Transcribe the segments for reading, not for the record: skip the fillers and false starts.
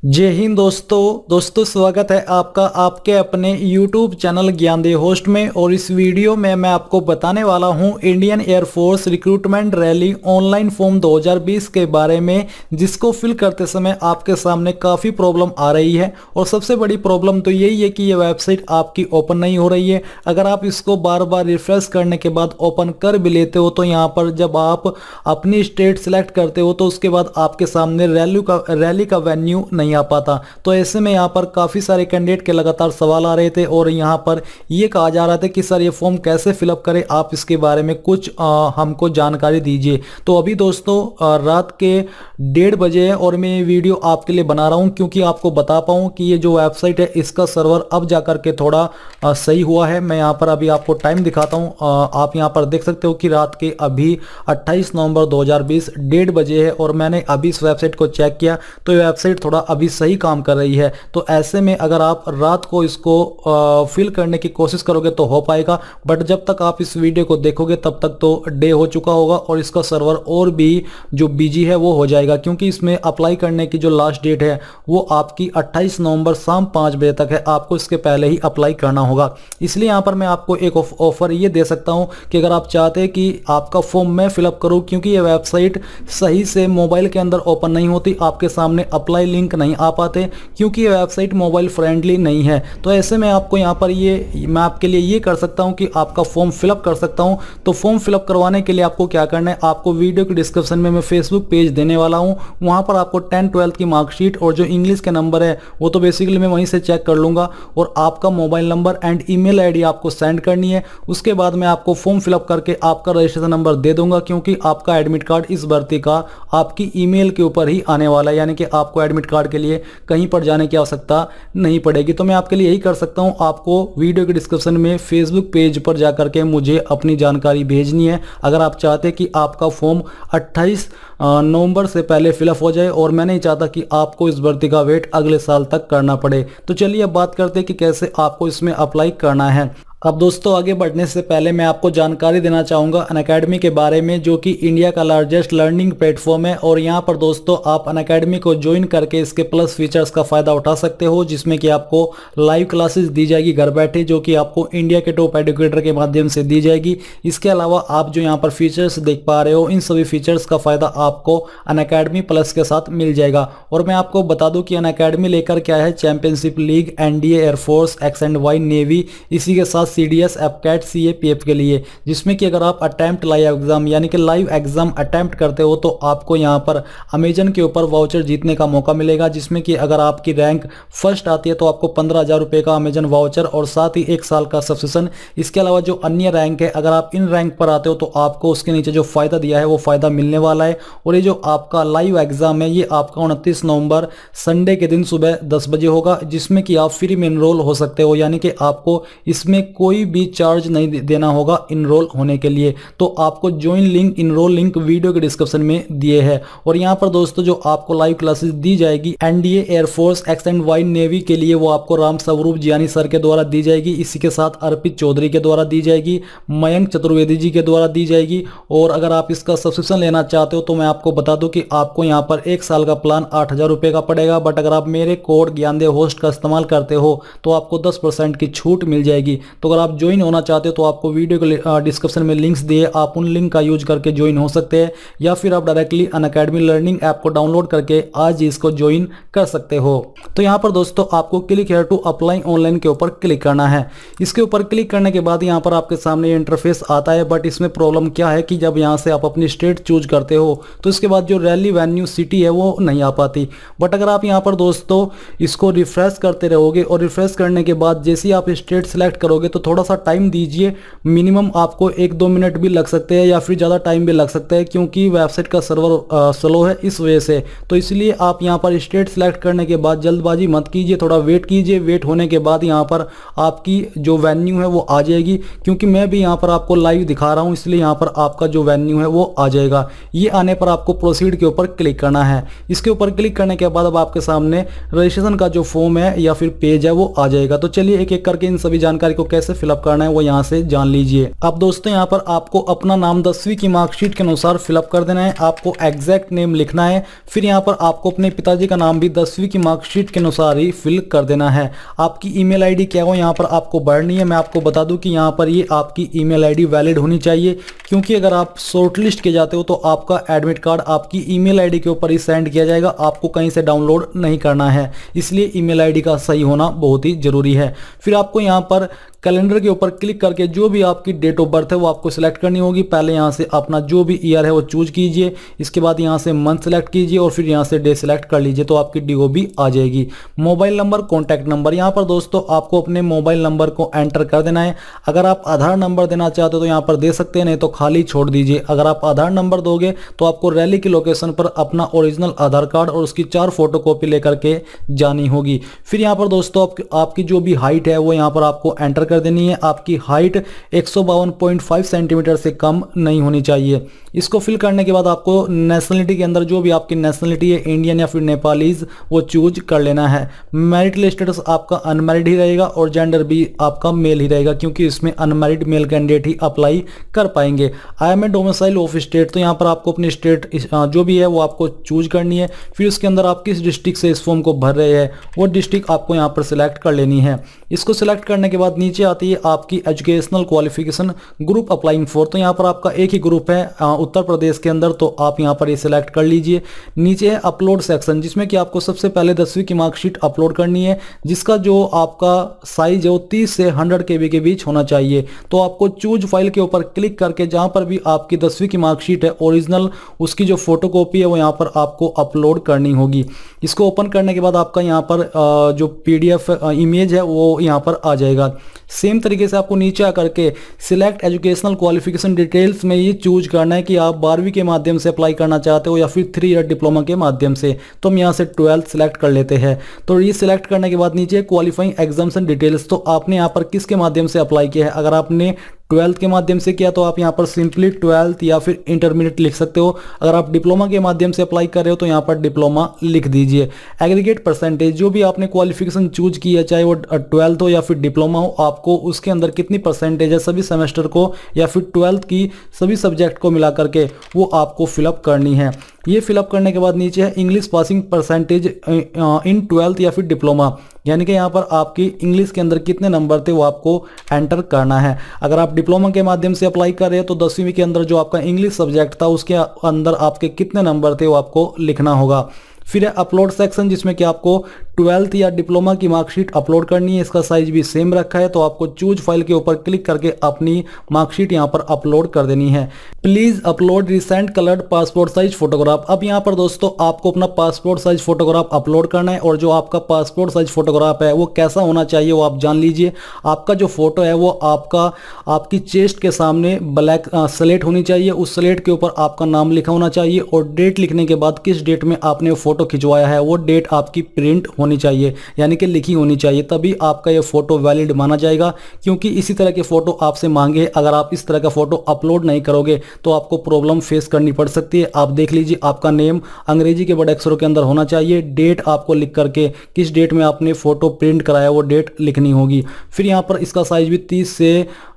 जय हिंद दोस्तों स्वागत है आपका आपके अपने YouTube चैनल ज्ञानदेह होस्ट में। और इस वीडियो में मैं आपको बताने वाला हूं Indian air force recruitment rally online form 2020 के बारे में, जिसको फिल करते समय आपके सामने काफ़ी प्रॉब्लम आ रही है। और सबसे बड़ी प्रॉब्लम तो यही है कि ये वेबसाइट आपकी ओपन नहीं हो रही है। अगर आप इसको बार बार रिफ्रेश करने के बाद ओपन कर भी लेते हो तो यहाँ पर जब आप अपनी स्टेट सेलेक्ट करते हो तो उसके बाद आपके सामने रैली का वेन्यू नहीं आ पाता। तो ऐसे में यहाँ पर काफ़ी सारे कैंडिडेट के लगातार सवाल आ रहे थे और यहाँ पर ये कहा जा रहा था कि सर ये फॉर्म कैसे फिलअप करें, आप इसके बारे में कुछ हमको जानकारी दीजिए। तो अभी दोस्तों रात के 1:30 बजे है और मैं ये वीडियो आपके लिए बना रहा हूँ क्योंकि आपको बता पाऊँ कि ये जो वेबसाइट है इसका सर्वर अब जा करके थोड़ा सही हुआ है। मैं यहाँ पर अभी आपको टाइम दिखाता हूँ। आप यहाँ पर देख सकते हो कि रात के अभी 28 नवंबर 2020 1:30 बजे है और मैंने अभी इस वेबसाइट को चेक किया तो ये वेबसाइट थोड़ा अभी सही काम कर रही है। तो ऐसे में अगर आप रात को इसको फिल करने की कोशिश करोगे तो हो पाएगा, बट जब तक आप इस वीडियो को देखोगे तब तक तो डे हो चुका होगा और इसका सर्वर और भी जो बिजी है वो हो जाएगा, क्योंकि इसमें अप्लाई करने की जो लास्ट डेट है वो आपकी 28 नवंबर शाम 5 बजे तक है। आपको इसके पहले ही अप्लाई करना होगा। इसलिए यहाँ पर मैं आपको एक ऑफर ये दे सकता हूँ कि अगर आप चाहते हैं कि आपका फॉर्म मैं फिलअप करूँ, क्योंकि ये वेबसाइट सही से मोबाइल के अंदर ओपन नहीं होती, आपके सामने अप्लाई लिंक नहीं आ पाते क्योंकि ये वेबसाइट मोबाइल फ्रेंडली नहीं है। तो ऐसे में आपको यहाँ पर मैं आपके लिए ये कर सकता हूँ कि आपका फॉर्म फिलअप कर सकता हूँ। तो फॉर्म फिलअप करवाने के लिए आपको क्या करना है, आपको वीडियो के डिस्क्रिप्शन में मैं फेसबुक पेज देने वाला हूँ। वहाँ पर आपको 10-12 की मार्कशीट और जो इंग्लिश के नंबर है वो तो बेसिकली मैं वहीं से चेक कर लूँगा, और आपका mobile number and email ID आपको सेंड करनी है। उसके बाद मैं आपको फॉर्म फिलअप करके आपका रजिस्ट्रेशन नंबर दे दूंगा, क्योंकि आपका एडमिट कार्ड इस भर्ती का आपकी ईमेल के ऊपर ही आने वाला है, यानी कि आपको एडमिट कार्ड के लिए कहीं पर जाने की आवश्यकता नहीं पड़ेगी। तो मैं आपके लिए यही कर सकता हूं, आपको वीडियो के डिस्क्रिप्शन में फेसबुक पेज पर जाकर के मुझे अपनी जानकारी भेजनी है अगर आप चाहते हैं कि आपका फॉर्म 28 नवंबर से पहले फिलअप हो जाए, और मैं नहीं चाहता कि आपको इस भर्ती का वेट अगले साल तक करना पड़े। तो चलिए अब बात करते हैं कि कैसे आपको इसमें अप्लाई करना है। अब दोस्तों आगे बढ़ने से पहले मैं आपको जानकारी देना चाहूँगा अनअकैडमी के बारे में, जो कि इंडिया का लार्जेस्ट लर्निंग प्लेटफॉर्म है। और यहाँ पर दोस्तों आप अनअकैडमी को ज्वाइन करके इसके प्लस फीचर्स का फ़ायदा उठा सकते हो, जिसमें कि आपको लाइव क्लासेस दी जाएगी घर बैठे, जो कि आपको इंडिया के टॉप एडुकेटर के माध्यम से दी जाएगी। इसके अलावा आप जो यहाँ पर फीचर्स देख पा रहे हो, इन सभी फीचर्स का फ़ायदा आपको अनअकैडमी प्लस के साथ मिल जाएगा। और मैं आपको बता दूँ कि अनअकैडमी लेकर क्या है, championship league, NDA, air force, X&Y navy, इसी के साथ CDS, एपकैट, CAPF के लिए, जिसमें कि अगर आप अटेम्प्ट लाइव एग्जाम यानी कि लाइव एग्जाम अटेम्प्ट करते हो तो आपको यहां पर अमेजन के ऊपर वाउचर जीतने का मौका मिलेगा, जिसमें कि अगर आपकी रैंक फर्स्ट आती है तो आपको 15,000 रुपये का अमेजन वाउचर और साथ ही 1 साल का सब्सक्रिप्शन। इसके अलावा जो अन्य रैंक है, अगर आप इन रैंक पर आते हो तो आपको उसके नीचे जो फ़ायदा दिया है वो फ़ायदा मिलने वाला है। और ये जो आपका लाइव एग्जाम है ये आपका 29 नवंबर संडे के दिन सुबह 10 बजे होगा, जिसमें कि आप फ्री में इनरोल हो सकते हो, यानी कि आपको इसमें कोई भी चार्ज नहीं देना होगा इनरोल होने के लिए। तो आपको join link, enrol link video के डिस्क्रिप्शन में दिए हैं। और यहाँ पर दोस्तों जो आपको लाइव क्लासेस दी जाएगी एनडीए, एयरफोर्स, X&Y नेवी के लिए, वो आपको राम स्वरूप जियानी सर के द्वारा दी जाएगी। इसी के साथ अर्पित चौधरी के द्वारा दी जाएगी, मयंक चतुर्वेदी जी के द्वारा दी जाएगी। और अगर आप इसका सब्सक्रिप्शन लेना चाहते हो तो मैं आपको बता दूं कि आपको यहाँ पर 1 साल का प्लान 8,000 रुपये का पड़ेगा, बट अगर आप मेरे कोड ज्ञानदेह होस्ट का इस्तेमाल करते हो तो आपको 10% की छूट मिल जाएगी। तो अगर आप ज्वाइन होना चाहते हो तो आपको वीडियो के डिस्क्रिप्शन में लिंक्स दिए, आप उन लिंक का यूज करके ज्वाइन हो सकते हैं, या फिर आप डायरेक्टली अनअकैडमी लर्निंग ऐप को डाउनलोड करके आज ही इसको ज्वाइन कर सकते हो। तो यहाँ पर दोस्तों आपको click here to apply online के ऊपर क्लिक करना है। इसके ऊपर क्लिक करने के बाद यहाँ पर आपके सामने इंटरफेस आता है, बट इसमें प्रॉब्लम क्या है कि जब यहाँ से आप अपनी स्टेट चूज करते हो तो इसके बाद जो रैली वेन्यू सिटी है वो नहीं आ पाती। बट अगर आप यहाँ पर दोस्तों इसको रिफ्रेश करते रहोगे और रिफ्रेश करने के बाद जैसे ही आप स्टेट सेलेक्ट करोगे तो थोड़ा सा टाइम दीजिए, मिनिमम आपको 1-2 मिनट भी लग सकते हैं या फिर ज़्यादा टाइम भी लग सकता है, क्योंकि वेबसाइट का सर्वर स्लो है इस वजह से। तो इसलिए आप यहाँ पर स्टेट सेलेक्ट करने के बाद जल्दबाजी मत कीजिए, थोड़ा वेट कीजिए। वेट होने के बाद यहाँ पर आपकी जो वेन्यू है वो आ जाएगी, क्योंकि मैं भी यहाँ पर आपको लाइव दिखा रहा हूँ, इसलिए यहाँ पर आपका जो वेन्यू है वो आ जाएगा। ये आने पर आपको प्रोसीड के ऊपर क्लिक करना है। इसके ऊपर क्लिक करने के बाद अब आपके सामने रजिस्ट्रेशन का जो फॉर्म है या फिर पेज है वो आ जाएगा। तो चलिए एक एक करके इन सभी जानकारी को कैसे कैसे फिलअप करना है वो यहाँ से जान लीजिए। अब दोस्तों यहाँ पर आपको अपना नाम 10वीं की मार्कशीट के अनुसार फिलअप कर देना है, आपको एग्जैक्ट नेम लिखना है। फिर यहाँ पर आपको अपने पिताजी का नाम भी 10वीं की मार्कशीट के अनुसार ही फिल कर देना है। आपकी ईमेल आईडी क्या हो यहाँ पर आपको भरनी है। मैं आपको बता दूं कि यहाँ पर ये आपकी ईमेल आईडी वैलिड होनी चाहिए, क्योंकि अगर आप शॉर्टलिस्ट किए जाते हो तो आपका एडमिट कार्ड आपकी ईमेल आईडी के ऊपर ही सेंड किया जाएगा, आपको कहीं से डाउनलोड नहीं करना है। इसलिए ईमेल आईडी का सही होना बहुत ही जरूरी है। फिर आपको यहाँ पर कैलेंडर के ऊपर क्लिक करके जो भी आपकी डेट ऑफ बर्थ है वो आपको सिलेक्ट करनी होगी। पहले यहाँ से अपना जो भी ईयर है वो चूज कीजिए, इसके बाद यहाँ से मंथ सेलेक्ट कीजिए और फिर यहाँ से डे सेलेक्ट कर लीजिए, तो आपकी DO भी आ जाएगी। मोबाइल नंबर, कॉन्टैक्ट नंबर, यहाँ पर दोस्तों आपको अपने मोबाइल नंबर को एंटर कर देना है। अगर आप आधार नंबर देना चाहते हो तो यहाँ पर दे सकते हैं, नहीं तो खाली छोड़ दीजिए। अगर आप आधार नंबर दोगे तो आपको रैली की लोकेशन पर अपना ओरिजिनल आधार कार्ड और उसकी 4 फोटो कॉपी लेकर के जानी होगी। फिर यहाँ पर दोस्तों आपकी जो भी हाइट है वो यहाँ पर आपको एंटर कर देनी है। आपकी हाइट 152.5 सेंटीमीटर से कम नहीं होनी चाहिए। इसको फिल करने के बाद आपको नेशनलिटी के अंदर जो भी आपकी नेशनलिटी है, इंडियन या फिर नेपालीज, वो चूज कर लेना है। मैरिटल स्टेटस आपका अनमैरिड ही रहेगा और जेंडर भी आपका मेल ही रहेगा, क्योंकि इसमें अनमैरिड मेल कैंडिडेट ही अप्लाई कर पाएंगे। I am a domicile of state, तो यहाँ पर आपको अपनी स्टेट जो भी है वो आपको चूज करनी है। फिर उसके अंदर आप किस डिस्ट्रिक्ट से इस फॉर्म को भर रहे हैं वो डिस्ट्रिक्ट आपको यहाँ पर सिलेक्ट कर लेनी है। इसको सिलेक्ट करने के बाद नीचे आती है आपकी educational qualification, group applying for, तो यहाँ पर आपका एक ही ग्रुप है उत्तर प्रदेश के अंदर, तो आप यहाँ पर ये सिलेक्ट कर लीजिए। नीचे है अपलोड सेक्शन, जिसमें कि आपको सबसे पहले 10वीं की मार्कशीट अपलोड करनी है, जिसका जो आपका साइज है वो 30 से 100 KB के बीच होना चाहिए। तो आपको चूज फाइल के ऊपर क्लिक करके जहां पर भी आपकी 10वीं की मार्कशीट है ओरिजिनल, उसकी जो फोटोकॉपी है वो यहाँ पर आपको अपलोड करनी होगी। इसको ओपन करने के बाद आपका यहाँ पर जो PDF इमेज है वो यहाँ पर आ जाएगा। सेम तरीके से आपको नीचे आकर के सिलेक्ट एजुकेशनल क्वालिफिकेशन डिटेल्स में ये चूज करना है कि आप 12वीं के माध्यम से अप्लाई करना चाहते हो या फिर 3 ईयर डिप्लोमा के माध्यम से। तो हम यहाँ से 12th सिलेक्ट कर लेते हैं। तो ये सिलेक्ट करने के बाद नीचे क्वालिफाइंग एग्जाम्शन डिटेल्स, तो आपने यहाँ पर किसके माध्यम से अप्लाई किया है। अगर आपने 12th के माध्यम से किया तो आप यहाँ पर सिंपली 12th या फिर इंटरमीडिएट लिख सकते हो। अगर आप डिप्लोमा के माध्यम से अप्लाई कर रहे हो तो यहाँ पर डिप्लोमा लिख दीजिए। एग्रीगेट परसेंटेज, जो भी आपने क्वालिफिकेशन चूज किया, चाहे वो 12th हो या फिर डिप्लोमा हो, आपको उसके अंदर कितनी परसेंटेज है सभी सेमेस्टर को या फिर 12th की सभी सब्जेक्ट को मिला करके वो आपको फिलअप करनी है। ये फिलअप करने के बाद नीचे है English passing percentage in 12th या फिर डिप्लोमा, यानी कि यहाँ पर आपकी इंग्लिश के अंदर कितने नंबर थे वो आपको एंटर करना है। अगर आप डिप्लोमा के माध्यम से अप्लाई कर रहे हो तो 10वीं के अंदर जो आपका इंग्लिश सब्जेक्ट था उसके अंदर आपके कितने नंबर थे वो आपको लिखना होगा। फिर है अपलोड सेक्शन, जिसमें कि आपको 12th या डिप्लोमा की मार्कशीट अपलोड करनी है। इसका साइज भी सेम रखा है, तो आपको चूज फाइल के ऊपर क्लिक करके अपनी मार्कशीट यहाँ पर अपलोड कर देनी है। Please upload recent coloured passport size photograph. अब यहाँ पर दोस्तों आपको अपना पासपोर्ट साइज फोटोग्राफ अपलोड करना है, और जो आपका पासपोर्ट साइज फोटोग्राफ है वो कैसा होना चाहिए वो आप जान लीजिए। आपका जो फोटो है वो आपकी चेस्ट के सामने ब्लैक स्लेट होनी चाहिए, उस स्लेट के ऊपर आपका नाम लिखा होना चाहिए, और डेट लिखने के बाद किस डेट में आपने फोटो खिंचवाया है वो डेट आपकी प्रिंट होनी चाहिए, यानी कि लिखी होनी चाहिए, तभी आपका ये फोटो वैलिड माना जाएगा। क्योंकि इसी तरह के फोटो आपसे मांगे, अगर आप इस तरह का फोटो अपलोड नहीं करोगे तो आपको प्रॉब्लम फेस करनी पड़ सकती है। आप देख लीजिए, आपका नेम अंग्रेजी के बड़े अक्षरों के अंदर होना चाहिए, डेट आपको लिख करके किस डेट में आपने फोटो प्रिंट कराया वो डेट लिखनी होगी। फिर यहाँ पर इसका साइज भी 30 से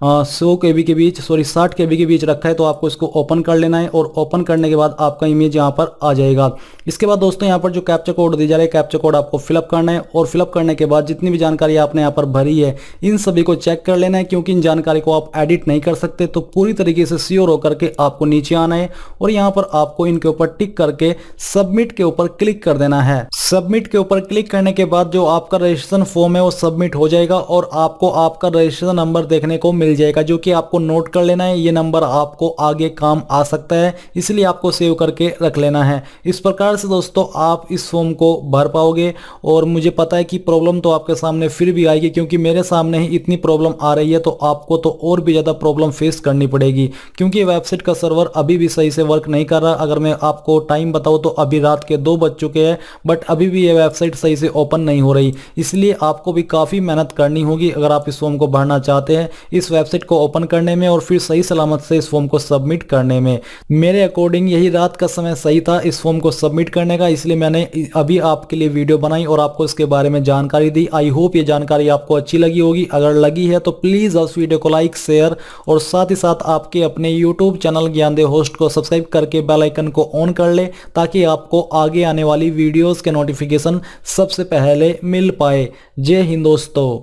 100 KB के बीच 60 KB के बीच रखा है, तो आपको इसको ओपन कर लेना है, और ओपन करने के बाद आपका इमेज यहाँ पर आ जाएगा। इसके बाद दोस्तों यहाँ पर जो कैप्चा कोड दी जा रहा है, कैप्चा कोड आपको फिलअप करना है, और फिलअप करने के बाद जितनी भी जानकारी आपने यहाँ पर भरी है इन सभी को चेक कर लेना है, क्योंकि इन जानकारी को आप एडिट नहीं कर सकते। तो पूरी तरीके से श्योर होकर के आपको नीचे आना है, और यहाँ पर आपको इनके ऊपर टिक करके सबमिट के ऊपर क्लिक कर देना है। सबमिट के ऊपर क्लिक करने के बाद जो आपका रजिस्ट्रेशन फॉर्म है वो सबमिट हो जाएगा, और आपको आपका रजिस्ट्रेशन नंबर देखने को मिल जाएगा, जो कि आपको नोट कर लेना है। ये नंबर आपको आगे काम आ सकता है, इसलिए आपको सेव करके रख लेना है। इस प्रकार से दोस्तों आप इस फॉर्म को भर पाओगे, और मुझे पता है कि प्रॉब्लम तो आपके सामने फिर भी आएगी, क्योंकि मेरे सामने ही इतनी प्रॉब्लम आ रही है, तो आपको तो और भी ज़्यादा प्रॉब्लम फेस करनी पड़ेगी, क्योंकि वेबसाइट का सर्वर अभी भी सही से वर्क नहीं कर रहा। अगर मैं आपको टाइम बताऊं तो अभी रात के 2 बज चुके हैं, बट अभी भी ये वेबसाइट सही से ओपन नहीं हो रही, इसलिए आपको भी काफ़ी मेहनत करनी होगी अगर आप इस फॉर्म को भरना चाहते हैं, इस वेबसाइट को ओपन करने में और फिर सही सलामत से इस फॉर्म को सबमिट करने में। मेरे अकॉर्डिंग यही रात का समय सही था इस फॉर्म को सबमिट करने का, इसलिए मैंने अभी आपके लिए वीडियो बनाई और आपको इसके बारे में जानकारी दी। आई होप ये जानकारी आपको अच्छी लगी होगी। अगर लगी है तो प्लीज़ उस वीडियो को लाइक, शेयर और साथ ही साथ आपके अपने यूट्यूब चैनल ज्ञानदेव होस्ट को सब्सक्राइब करके बेल आइकन को ऑन कर ले, ताकि आपको आगे आने वाली वीडियोस के नोटिफिकेशन सबसे पहले मिल पाए। जय हिंद दोस्तों।